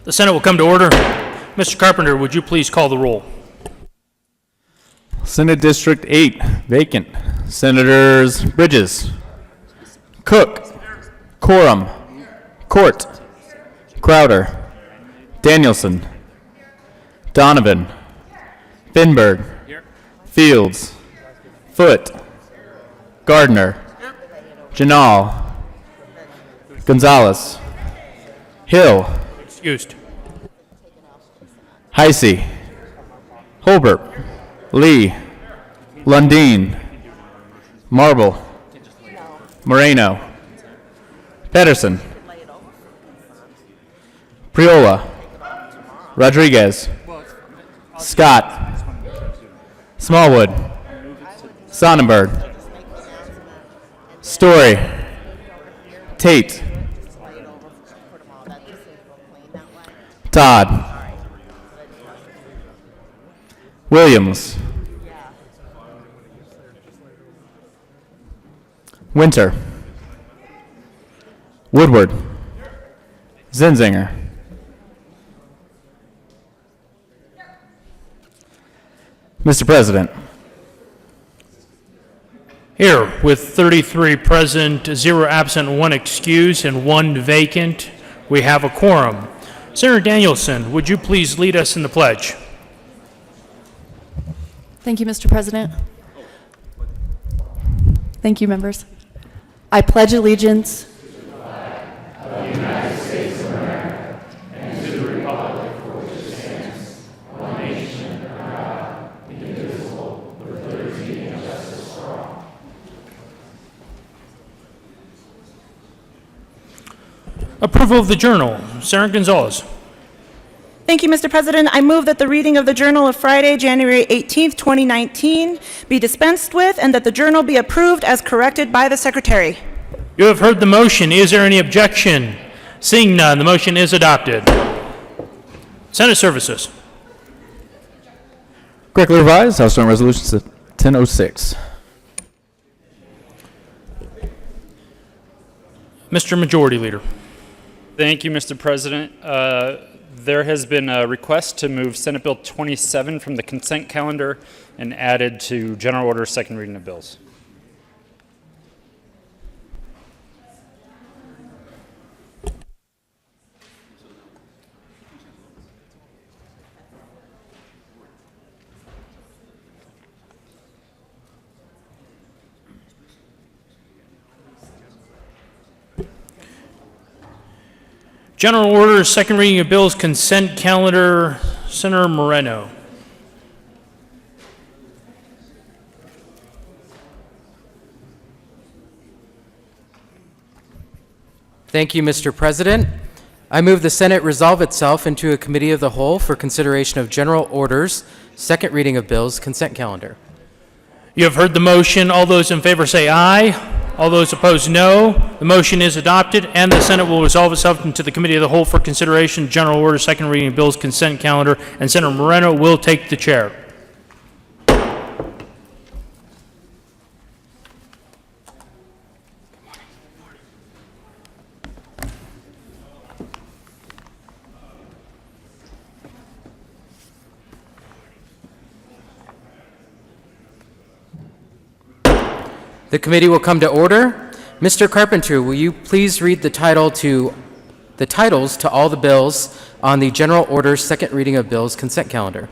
The Senate will come to order. Mr. Carpenter, would you please call the roll? Senate District 8, vacant. Senators Bridges, Cook, Coram, Court, Crowder, Danielson, Donovan, Finberg, Fields, Foote, Gardner, Janal, Gonzalez, Hill, Excused. Heisey, Holbert, Lee, Lundeen, Marble, Moreno, Pedersen, Priola, Rodriguez, Scott, Smallwood, Sonnenberg, Story, Tate, Todd, Williams, Winter, Woodward, Zinzinger, Mr. President. Here, with 33 present, 0 absent, 1 excused, and 1 vacant, we have a quorum. Senator Danielson, would you please lead us in the pledge? Thank you, Mr. President. Thank you, members. I pledge allegiance Approval of the journal. Senator Gonzalez. Thank you, Mr. President. I move that the reading of the Journal of Friday, January 18th, 2019 be dispensed with and that the journal be approved as corrected by the Secretary. You have heard the motion. Is there any objection? Seeing none, the motion is adopted. Senate Services. Correctly revised, House Joint Resolutions 1006. Mr. Majority Leader. Thank you, Mr. President. There has been a request to move Senate Bill 27 from the consent calendar and added to General Order second reading of bills. General Order, second reading of bills, consent calendar. Senator Moreno. Thank you, Mr. President. I move the Senate resolve itself into a committee of the whole for consideration of general orders, second reading of bills, consent calendar. You have heard the motion. All those in favor say aye. All those opposed, no. The motion is adopted, and the Senate will resolve itself into the Committee of the Whole for consideration, general order, second reading of bills, consent calendar, and Senator Moreno will take the chair. The committee will come to order. Mr. Carpenter, will you please read the titles to all the bills on the general order second reading of bills consent calendar?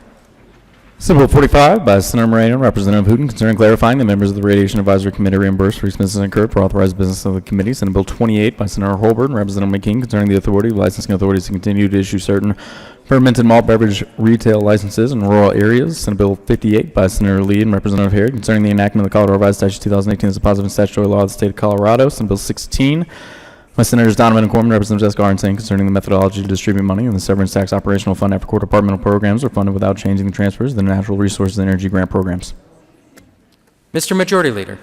Senate Bill 45 by Senator Moreno and Representative Hooten concerning clarifying the members of the Radiation Advisory Committee reimbursed for expenses incurred for authorized business of the committee. Senate Bill 28 by Senator Holbert and Representative McKean concerning the authority of licensing authorities to continue to issue certain fermented malt beverage retail licenses in rural areas. Senate Bill 58 by Senator Lee and Representative Herod concerning the enactment of the Colorado Revised Statute 2018 as a positive and statutory law of the state of Colorado. Senate Bill 16 by Senators Donovan and Corman, Representative Jessica Arnstein concerning the methodology to distribute money in the severance tax operational fund after core departmental programs are funded without changing the transfers to the natural resources and energy grant programs. Mr. Majority Leader.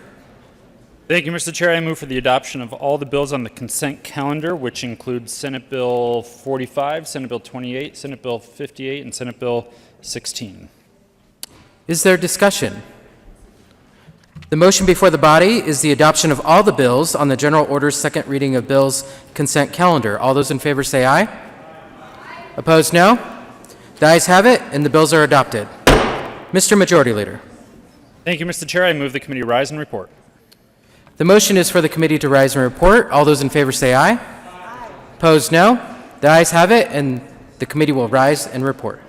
Thank you, Mr. Chair. I move for the adoption of all the bills on the consent calendar, which includes Senate Bill 45, Senate Bill 28, Senate Bill 58, and Senate Bill 16. Is there discussion? The motion before the body is the adoption of all the bills on the general order second reading of bills consent calendar. All those in favor say aye. Opposed, no. The ayes have it, and the bills are adopted. Mr. Majority Leader. Thank you, Mr. Chair. I move the committee rise and report. The motion is for the committee to rise and report. All those in favor say aye. Opposed, no. The ayes have it, and the committee will rise and report.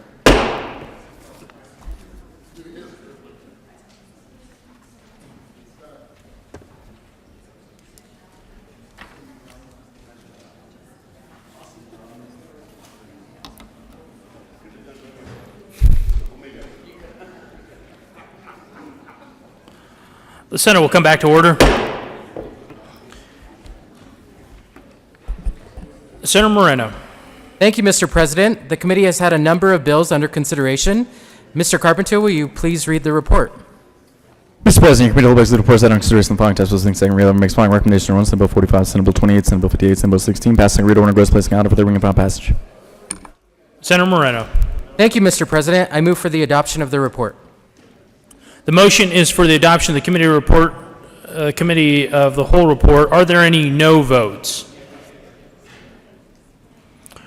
The Senate will come back to order. Senator Moreno. Thank you, Mr. President. The committee has had a number of bills under consideration. Mr. Carpenter, will you please read the report? Mr. President, your committee holds the reports that under consideration the following text was second reader makes following recommendation on Senate Bill 45, Senate Bill 28, Senate Bill 58, Senate Bill 16, passing second reader order goes placing out for the ring and final passage. Senator Moreno. Thank you, Mr. President. I move for the adoption of the report. The motion is for the adoption of the committee report, committee of the whole report. Are there any no votes?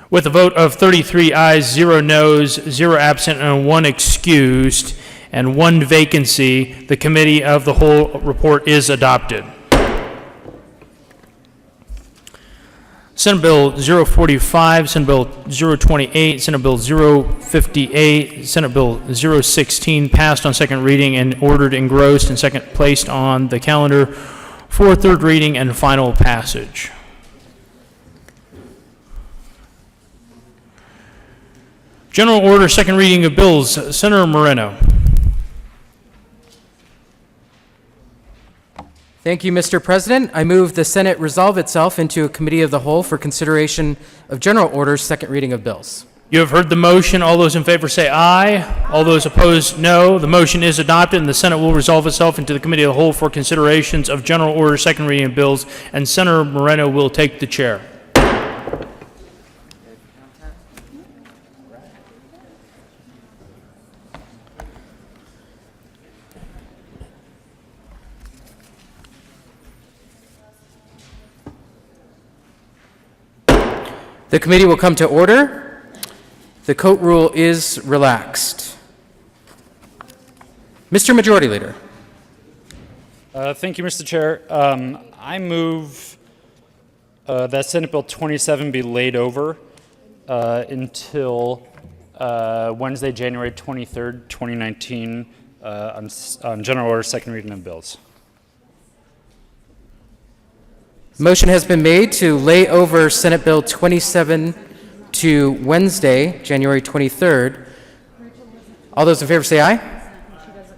With a vote of 33 ayes, 0 noes, 0 absent, and 1 excused, and 1 vacancy, the committee of the whole report is adopted. Senate Bill 045, Senate Bill 028, Senate Bill 058, Senate Bill 016 passed on second reading and ordered engrossed and second placed on the calendar for third reading and final passage. General order, second reading of bills. Senator Moreno. Thank you, Mr. President. I move the Senate resolve itself into a committee of the whole for consideration of general orders, second reading of bills. You have heard the motion. All those in favor say aye. All those opposed, no. The motion is adopted, and the Senate will resolve itself into the committee of the whole for considerations of general orders, second reading of bills, and Senator Moreno will take the chair. The committee will come to order. The coat rule is relaxed. Mr. Majority Leader. Thank you, Mr. Chair. I move that Senate Bill 27 be laid over until Wednesday, January 23rd, 2019, on general order, second reading of bills. Motion has been made to lay over Senate Bill 27 to Wednesday, January 23rd. All those in favor say aye.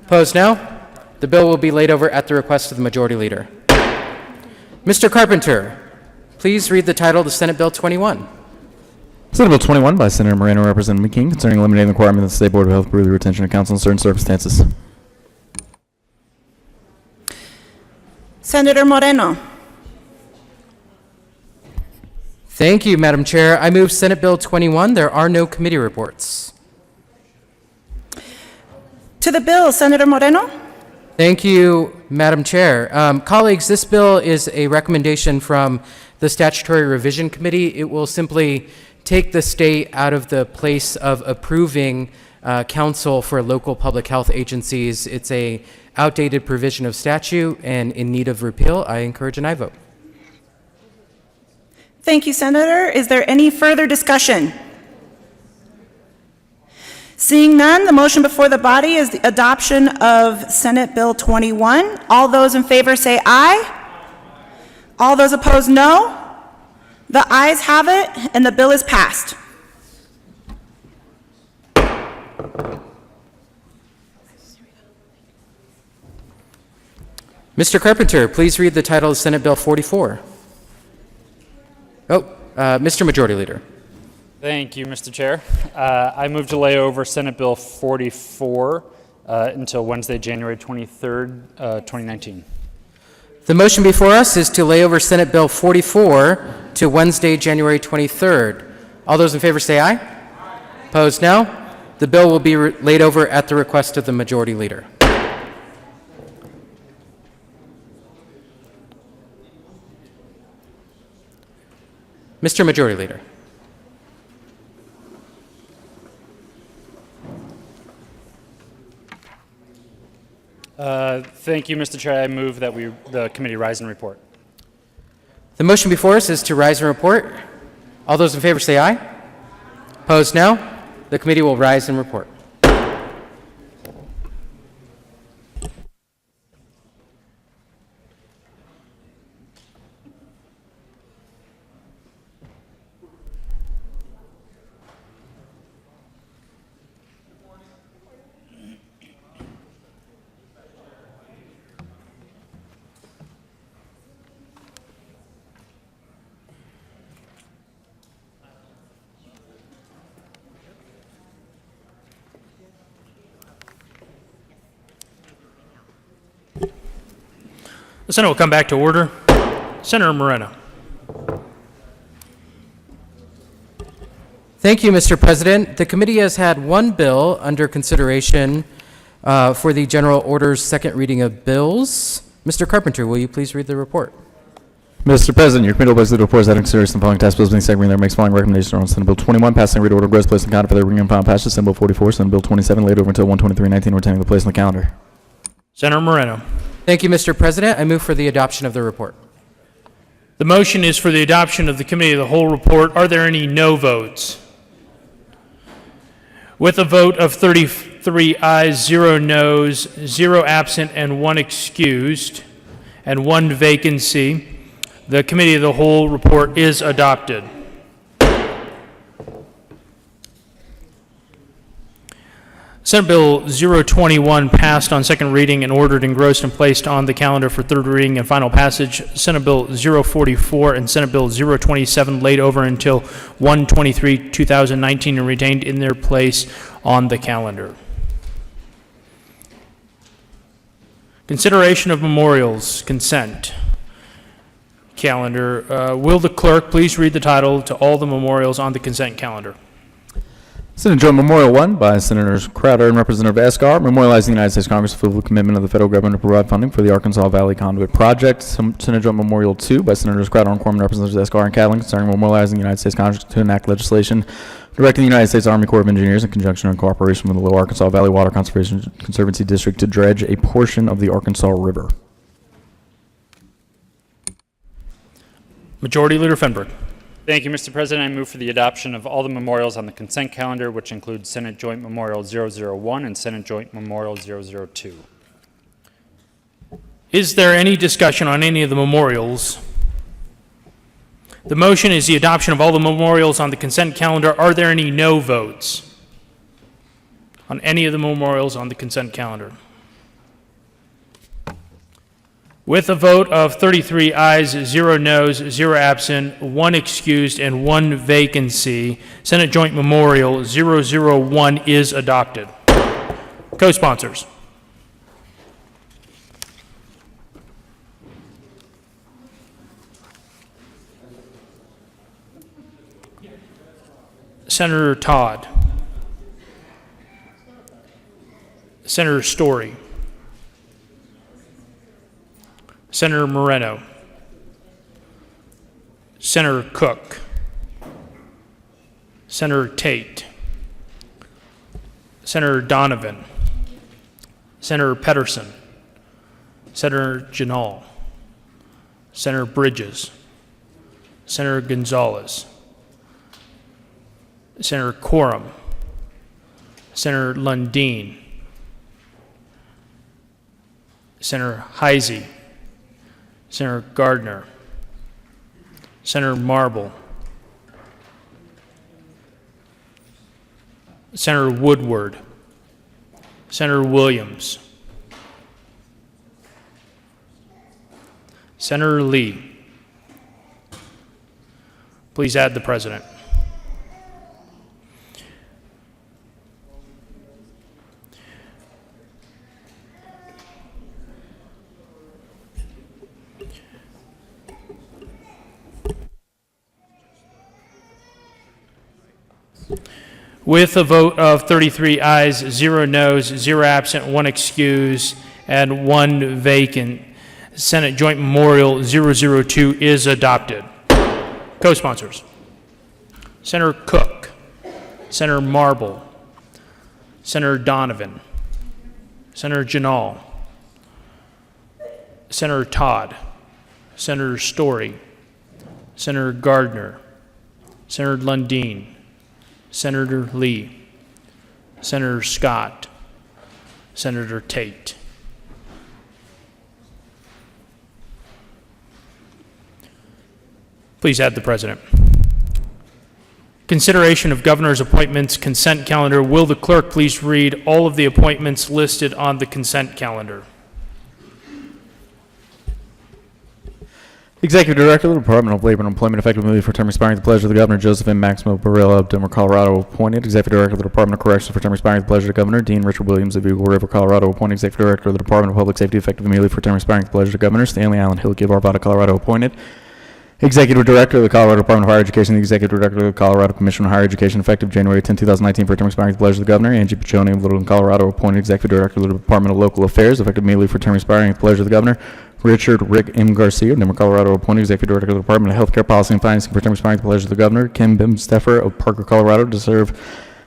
Opposed, no. The bill will be laid over at the request of the Majority Leader. Mr. Carpenter, please read the title of Senate Bill 21. Senate Bill 21 by Senator Moreno, Representative McKean, concerning eliminating the requirement that the State Board of Health approve the retention of counsel in certain circumstances. Senator Moreno. Thank you, Madam Chair. I move Senate Bill 21. There are no committee reports. To the bill, Senator Moreno. Thank you, Madam Chair. Colleagues, this bill is a recommendation from the Statutory Revision Committee. It will simply take the state out of the place of approving counsel for local public health agencies. It's a outdated provision of statute and in need of repeal. I encourage an aye vote. Thank you, Senator. Is there any further discussion? Seeing none, the motion before the body is the adoption of Senate Bill 21. All those in favor say aye. All those opposed, no. The ayes have it, and the bill is passed. Mr. Carpenter, please read the title of Senate Bill 44. Mr. Majority Leader. Thank you, Mr. Chair. I move to lay over Senate Bill 44 until Wednesday, January 23rd, 2019. The motion before us is to lay over Senate Bill 44 to Wednesday, January 23rd. All those in favor say aye. Opposed, no. The bill will be laid over at the request of the Majority Leader. Mr. Majority Leader. Thank you, Mr. Chair. I move that the committee rise and report. The motion before us is to rise and report. All those in favor say aye. Opposed, no. The committee will rise and report. The Senate will come back to order. Senator Moreno. Thank you, Mr. President. The committee has had one bill under consideration for the general order's second reading of bills. Mr. Carpenter, will you please read the report? Mr. President, your committee will place the reports that in consideration the following task bills being second reading. There makes following recommendation on Senate Bill 21, passing read order, gross place in the calendar for the reading and final passage. Senate Bill 44, Senate Bill 27, laid over until 1/23/19, retaining the place in the calendar. Senator Moreno. Thank you, Mr. President. I move for the adoption of the report. The motion is for the adoption of the committee of the whole report. Are there any no votes? With a vote of 33 ayes, 0 noes, 0 absent, and 1 excused, and 1 vacancy, the committee of the whole report is adopted. Senate Bill 021 passed on second reading and ordered, engrossed, and placed on the calendar for third reading and final passage. Senate Bill 044 and Senate Bill 027 laid over until 1/23/2019 and retained in their place on the calendar. Consideration of memorials, consent calendar. Will the clerk please read the title to all the memorials on the consent calendar? Senate Joint Memorial 1 by Senators Crowder and Representative Escar, memorializing the United States Congress' full commitment of the federal government to provide funding for the Arkansas Valley Conduit Project. Senate Joint Memorial 2 by Senators Crowder and Corman, Representatives Escar and Catlin, concerning memorializing the United States Congress to enact legislation directing the United States Army Corps of Engineers in conjunction and cooperation with the Lower Arkansas Valley Water Conservancy District to dredge a portion of the Arkansas River. Majority Leader Fenberg. Thank you, Mr. President. I move for the adoption of all the memorials on the consent calendar, which includes Senate Joint Memorial 001 and Senate Joint Memorial 002. Is there any discussion on any of the memorials? The motion is the adoption of all the memorials on the consent calendar. Are there any no votes on any of the memorials on the consent calendar? With a vote of 33 ayes, 0 noes, 0 absent, 1 excused, and 1 vacancy, Senate Joint Memorial 001 is adopted. Co-sponsors. Senator Todd. Senator Story. Senator Moreno. Senator Cook. Senator Tate. Senator Donovan. Senator Pedersen. Senator Janal. Senator Bridges. Senator Gonzalez. Senator Quorum. Senator Lundeen. Senator Heisey. Senator Gardner. Senator Marble. Senator Woodward. Senator Williams. Senator Lee. Please add the president. With a vote of 33 ayes, 0 noes, 0 absent, 1 excused, and 1 vacant, Senate Joint Memorial 002 is adopted. Co-sponsors. Senator Cook. Senator Marble. Senator Donovan. Senator Janal. Senator Todd, Senator Story, Senator Gardner, Senator Lundin, Senator Lee, Senator Scott, Senator Tate. Please add the president. Consideration of governor's appointments consent calendar. Will the clerk please read all of the appointments listed on the consent calendar? Executive Director of the Department of Labor and Employment, effective immediately for term expiring at the pleasure of the Governor. Joseph M. Maximo Barilla of Denver, Colorado, appointed. Executive Director of the Department of Corrections for term expiring at the pleasure of the Governor. Dean Richard Williams of Eagle River, Colorado, appointed. Executive Director of the Department of Public Safety, effective immediately for term expiring at the pleasure of the Governor. Stanley Allen Hilke of Arvada, Colorado, appointed. Executive Director of the Colorado Department of Higher Education, the Executive Director of the Colorado Commission on Higher Education, effective January 10, 2019, for a term expiring at the pleasure of the Governor. Angie Piccioni of Littleton, Colorado, appointed Executive Director of the Department of Local Affairs, effective immediately for a term expiring at the pleasure of the Governor. Rick M. Garcia of Denver, Colorado, appointed Executive Director of the Department of Healthcare Policy and Financing for a term expiring at the pleasure of the Governor. Kim Bimsteffer of Parker, Colorado, to serve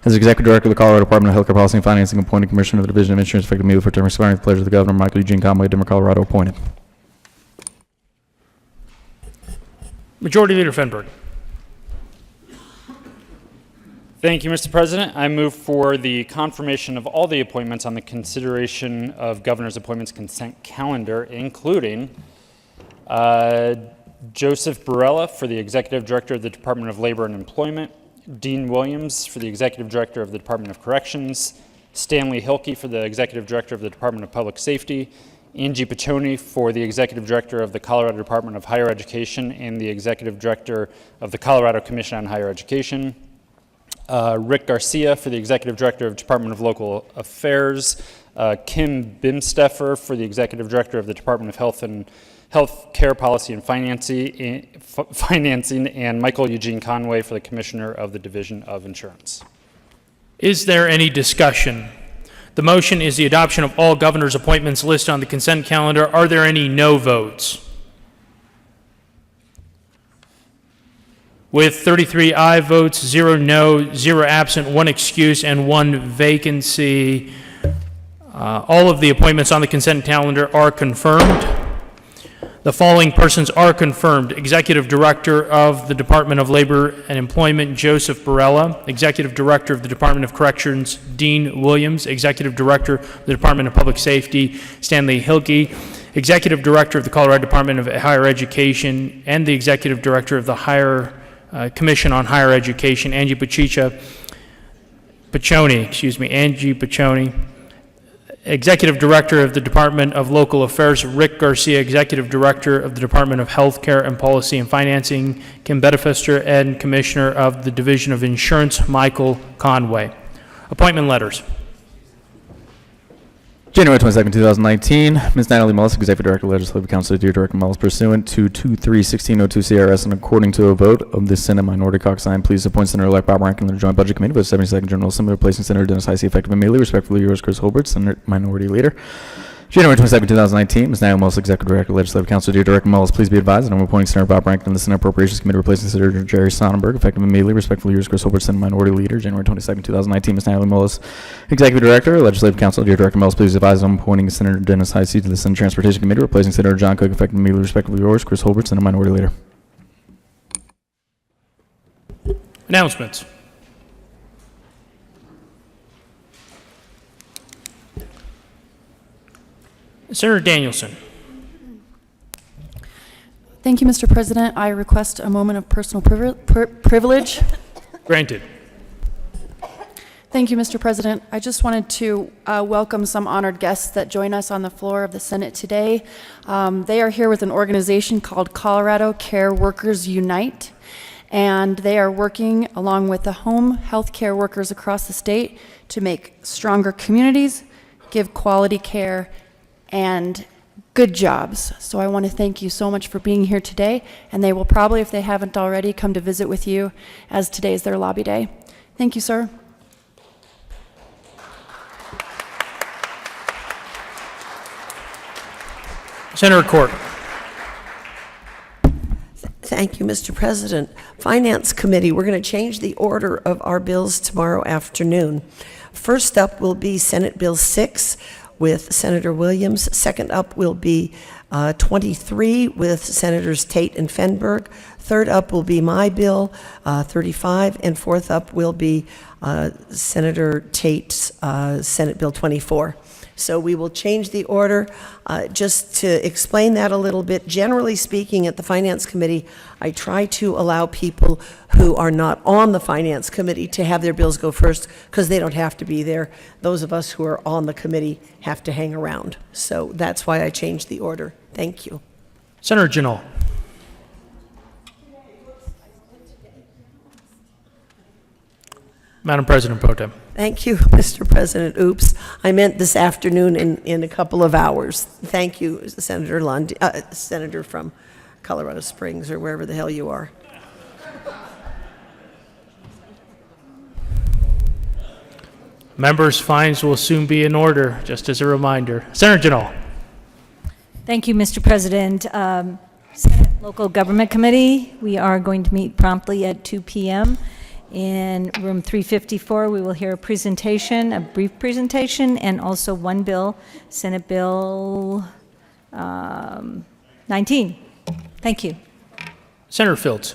as Executive Director of the Colorado Department of Healthcare Policy and Financing, appointed Commissioner of the Division of Insurance, effective immediately for a term expiring at the pleasure of the Governor. Michael Eugene Conway, Denver, Colorado, appointed. Majority Leader Fenberg. Thank you, Mr. President. I move for the confirmation of all the appointments on the consideration of governor's appointments consent calendar, including Joseph Barilla for the Executive Director of the Department of Labor and Employment, Dean Williams for the Executive Director of the Department of Corrections, Stanley Hilke for the Executive Director of the Department of Public Safety, Angie Piccioni for the Executive Director of the Colorado Department of Higher Education and the Executive Director of the Colorado Commission on Higher Education, Rick Garcia for the Executive Director of Department of Local Affairs, Kim Bimsteffer for the Executive Director of the Department of Health Care Policy and Financing, and Michael Eugene Conway for the Commissioner of the Division of Insurance. Is there any discussion? The motion is the adoption of all governor's appointments listed on the consent calendar. Are there any no votes? With 33 aye votes, 0 no, 0 absent, 1 excuse, and 1 vacancy, all of the appointments on the consent calendar are confirmed. The following persons are confirmed: Executive Director of the Department of Labor and Employment, Joseph Barilla; Executive Director of the Department of Corrections, Dean Williams; Executive Director of the Department of Public Safety, Stanley Hilke; Executive Director of the Colorado Department of Higher Education, and the Executive Director of the Commission on Higher Education, Angie Piccioni. Executive Director of the Department of Local Affairs, Rick Garcia; Executive Director of the Department of Healthcare and Policy and Financing, Kim Bedefester; and Commissioner of the Division of Insurance, Michael Conway. Appointment letters. January 22, 2019, Ms. Natalie Mullis, Executive Director, Legislative Council, Dear Director Mullis, pursuant to 23-1602 CRS and according to a vote of the Senate Minority Caucus, I am pleased to appoint Senator-elect Bob Rankin to the Joint Budget Committee for the 72nd General Assembly, replacing Senator Dennis Heisey, effective immediately. Respectfully yours, Chris Holbert, Senator Minority Leader. January 22, 2019, Ms. Natalie Mullis, Executive Director, Legislative Council, Dear Director Mullis, please be advised that I'm appointing Senator Bob Rankin to the Senate Appropriations Committee, replacing Senator Jerry Sonnenberg, effective immediately. Respectfully yours, Chris Holbert, Senate Minority Leader. January 22, 2019, Ms. Natalie Mullis, Executive Director, Legislative Council, Dear Director Mullis, please advise that I'm appointing Senator Dennis Heisey to the Senate Transportation Committee, replacing Senator John Cook, effective immediately. Respectfully yours, Chris Holbert, Senate Minority Leader. Announcements. Senator Danielson. Thank you, Mr. President. I request a moment of personal privilege. Granted. Thank you, Mr. President. I just wanted to welcome some honored guests that join us on the floor of the Senate today. They are here with an organization called Colorado Care Workers Unite, and they are working along with the home health care workers across the state to make stronger communities, give quality care, and good jobs. So I want to thank you so much for being here today, and they will probably, if they haven't already, come to visit with you as today is their lobby day. Thank you, sir. Senator Court. Thank you, Mr. President. Finance Committee, we're going to change the order of our bills tomorrow afternoon. First up will be Senate Bill 6 with Senator Williams. Second up will be 23 with Senators Tate and Fenberg. Third up will be my bill, 35, and fourth up will be Senator Tate's Senate Bill 24. So we will change the order. Just to explain that a little bit, generally speaking, at the Finance Committee, I try to allow people who are not on the Finance Committee to have their bills go first because they don't have to be there. Those of us who are on the committee have to hang around. So that's why I changed the order. Thank you. Senator Janal. Madam President Pro Tem. Thank you, Mr. President. Oops, I meant this afternoon in a couple of hours. Thank you, Senator Lund, Senator from Colorado Springs or wherever the hell you are. Members' fines will soon be in order, just as a reminder. Senator Janal. Thank you, Mr. President. Senate Local Government Committee, we are going to meet promptly at 2 p.m. In room 354. We will hear a presentation, a brief presentation, and also one bill, Senate Bill 19. Thank you. Senator Fields.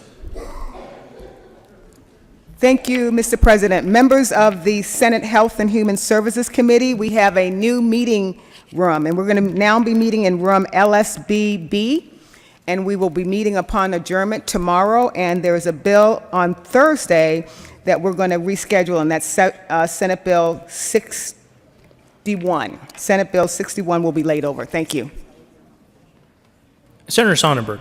Thank you, Mr. President. Members of the Senate Health and Human Services Committee, we have a new meeting room, and we're going to now be meeting in room LSBB, and we will be meeting upon adjournment tomorrow, and there's a bill on Thursday that we're going to reschedule, and that's Senate Bill 61. Senate Bill 61 will be laid over. Thank you. Senator Sonnenberg.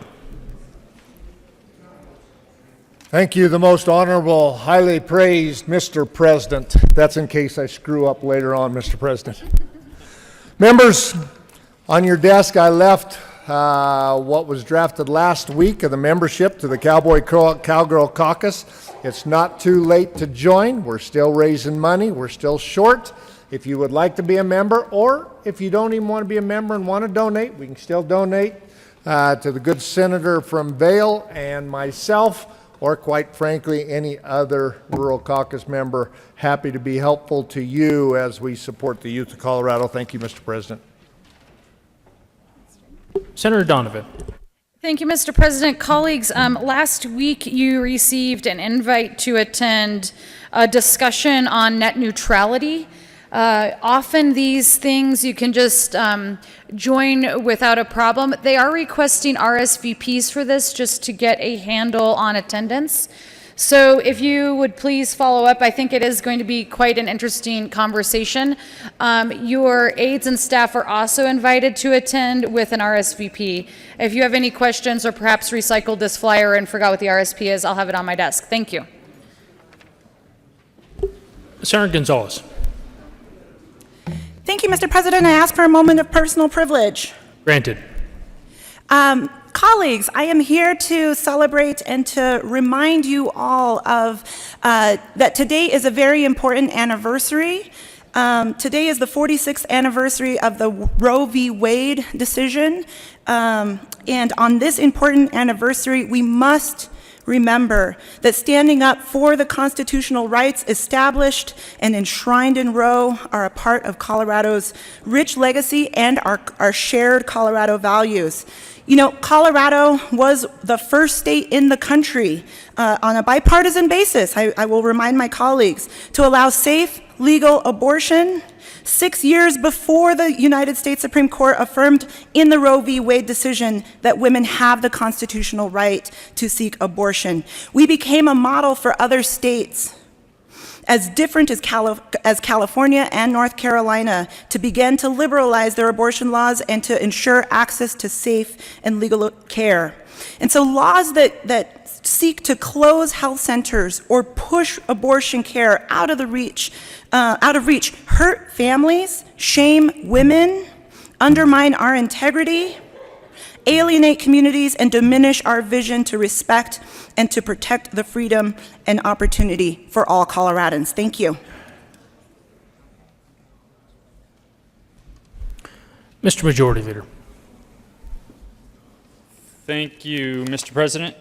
Thank you, the most honorable, highly praised Mr. President. That's in case I screw up later on, Mr. President. Members, on your desk I left what was drafted last week of the membership to the Cowgirl Caucus. It's not too late to join. We're still raising money. We're still short. If you would like to be a member, or if you don't even want to be a member and want to donate, we can still donate to the good senator from Vail and myself, or quite frankly, any other rural caucus member. Happy to be helpful to you as we support the youth of Colorado. Thank you, Mr. President. Senator Donovan. Thank you, Mr. President. Colleagues, last week you received an invite to attend a discussion on net neutrality. Often these things you can just join without a problem. They are requesting RSVPs for this just to get a handle on attendance. So if you would please follow up, I think it is going to be quite an interesting conversation. Your aides and staff are also invited to attend with an RSVP. If you have any questions or perhaps recycled this flyer and forgot what the RSVP is, I'll have it on my desk. Thank you. Senator Gonzalez. Thank you, Mr. President. I ask for a moment of personal privilege. Granted. Colleagues, I am here to celebrate and to remind you all of that today is a very important anniversary. Today is the 46th anniversary of the Roe v. Wade decision. And on this important anniversary, we must remember that standing up for the constitutional rights established and enshrined in Roe are a part of Colorado's rich legacy and our shared Colorado values. You know, Colorado was the first state in the country on a bipartisan basis, I will remind my colleagues, to allow safe, legal abortion 6 years before the United States Supreme Court affirmed in the Roe v. Wade decision that women have the constitutional right to seek abortion. We became a model for other states as different as California and North Carolina to begin to liberalize their abortion laws and to ensure access to safe and legal care. And so laws that seek to close health centers or push abortion care out of reach hurt families, shame women, undermine our integrity, alienate communities, and diminish our vision to respect and to protect the freedom and opportunity for all Coloradans. Thank you. Mr. Majority Leader. Thank you, Mr. President.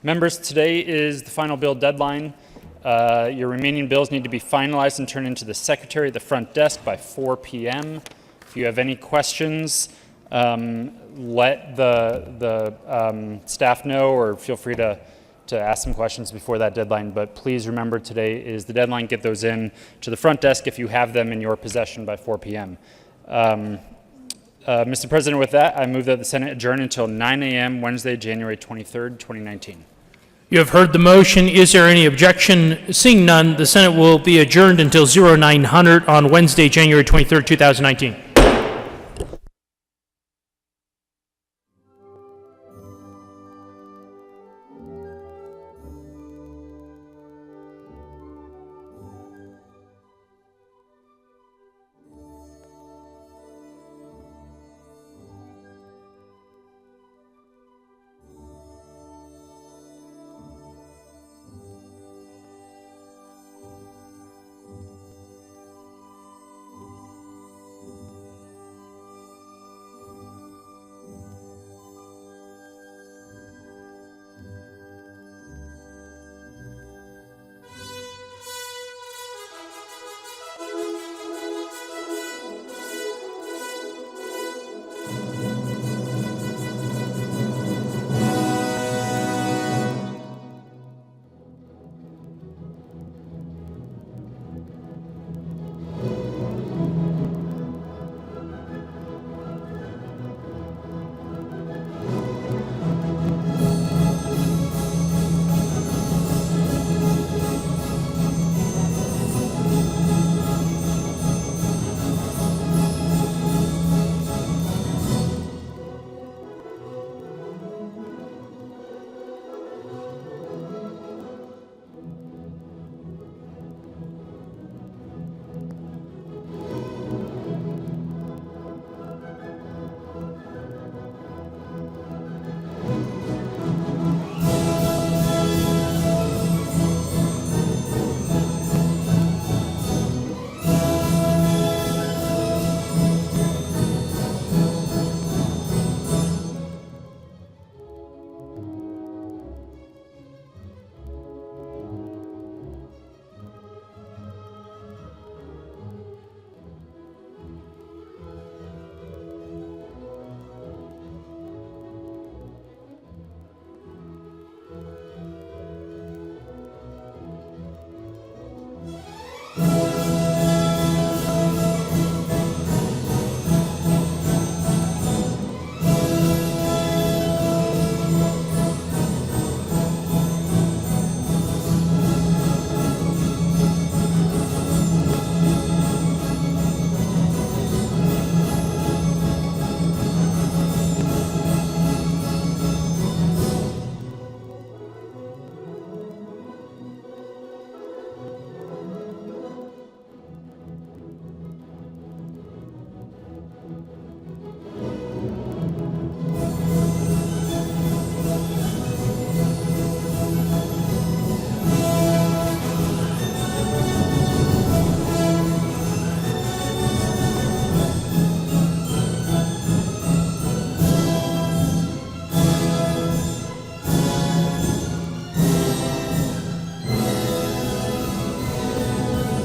Members, today is the final bill deadline. Your remaining bills need to be finalized and turned into the secretary at the front desk by 4 p.m. If you have any questions, let the staff know, or feel free to ask some questions before that deadline. But please remember, today is the deadline. Get those in to the front desk if you have them in your possession by 4 p.m. Mr. President, with that, I move that the Senate adjourn until 9 a.m. Wednesday, January 23rd, 2019. You have heard the motion. Is there any objection? Seeing none, the Senate will be adjourned until 0900 on Wednesday, January 23rd, 2019.